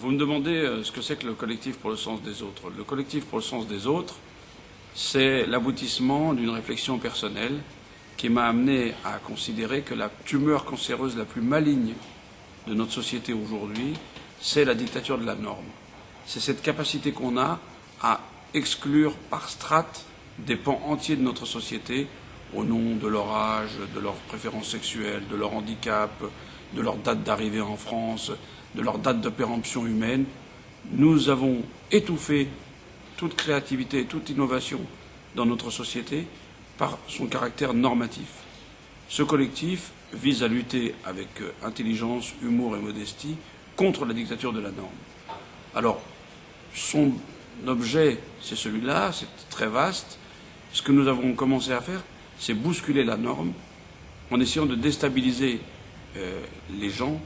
Vous me demandez ce que c'est que le collectif pour le sens des autres. Le collectif pour le sens des autres, c'est l'aboutissement d'une réflexion personnelle qui m'a amené à considérer que la tumeur cancéreuse la plus maligne de notre société aujourd'hui, c'est la dictature de la norme. C'est cette capacité qu'on a à exclure par strates des pans entiers de notre société au nom de leur âge, de leurs préférences sexuelles, de leur handicap, de leur date d'arrivée en France, de leur date de péremption humaine. Nous avons étouffé toute créativité, toute innovation dans notre société par son caractère normatif. Ce collectif vise à lutter avec intelligence, humour et modestie contre la dictature de la norme. Alors, son objet, c'est celui-là, c'est très vaste. Ce que nous avons commencé à faire, c'est bousculer la norme en essayant de déstabiliser les gens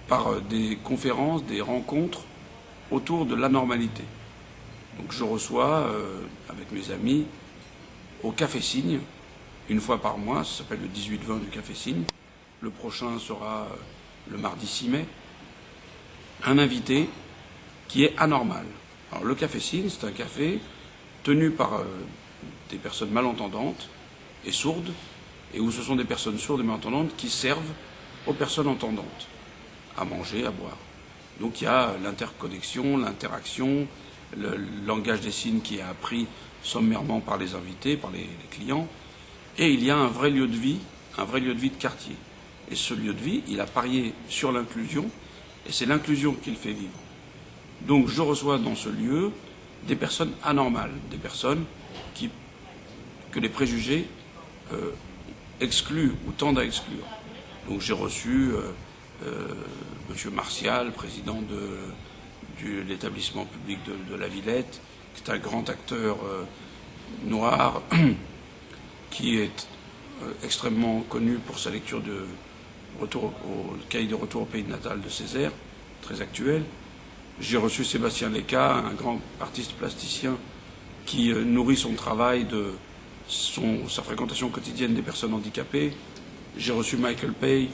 par des conférences, des rencontres autour de l'anormalité. Donc je reçois, avec mes amis, au Café Cygne, une fois par mois, ça s'appelle le 18-20 du Café Cygne. Le prochain sera le mardi 6 mai. Un invité qui est anormal. Alors le Café Cygne, c'est un café tenu par des personnes malentendantes et sourdes, et où ce sont des personnes sourdes et malentendantes qui servent aux personnes entendantes à manger, à boire. Donc il y a l'interconnexion, l'interaction, le langage des signes qui est appris sommairement par les invités, par les clients, et il y a un vrai lieu de vie de quartier. Et ce lieu de vie, il a parié sur l'inclusion, et c'est l'inclusion qui le fait vivre. Donc je reçois dans ce lieu des personnes anormales, des personnes que les préjugés excluent ou tendent à exclure. Donc j'ai reçu M. Martial, président de l'établissement public de la Villette, qui est un grand acteur noir, qui est extrêmement connu pour sa lecture de cahier de retour au pays natal de Césaire, très actuel. J'ai reçu Sébastien Léca, un grand artiste plasticien qui nourrit son travail de sa fréquentation quotidienne des personnes handicapées. J'ai reçu Michael Pay,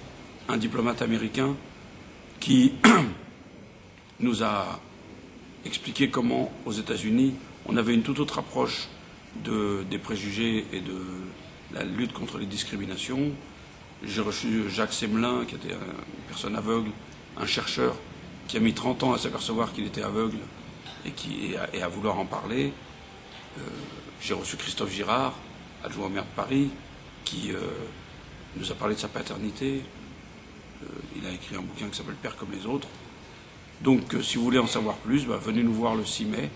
un diplomate américain, qui nous a expliqué comment, aux États-Unis, on avait une toute autre approche des préjugés et de la lutte contre les discriminations. J'ai reçu Jacques Semelin, qui était une personne aveugle, un chercheur qui a mis 30 ans à s'apercevoir qu'il était aveugle et à vouloir en parler. J'ai reçu Christophe Girard, adjoint au maire de Paris, qui nous a parlé de sa paternité. Il a écrit un bouquin qui s'appelle Père comme les autres. Donc, si vous voulez en savoir plus, venez nous voir le 6 mai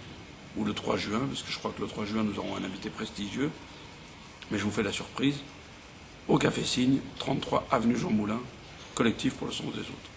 ou le 3 juin, parce que je crois que le 3 juin, nous aurons un invité prestigieux. Mais je vous fais la surprise. Au Café Cygne, 33 avenue Jean Moulin, collectif pour le sens des autres.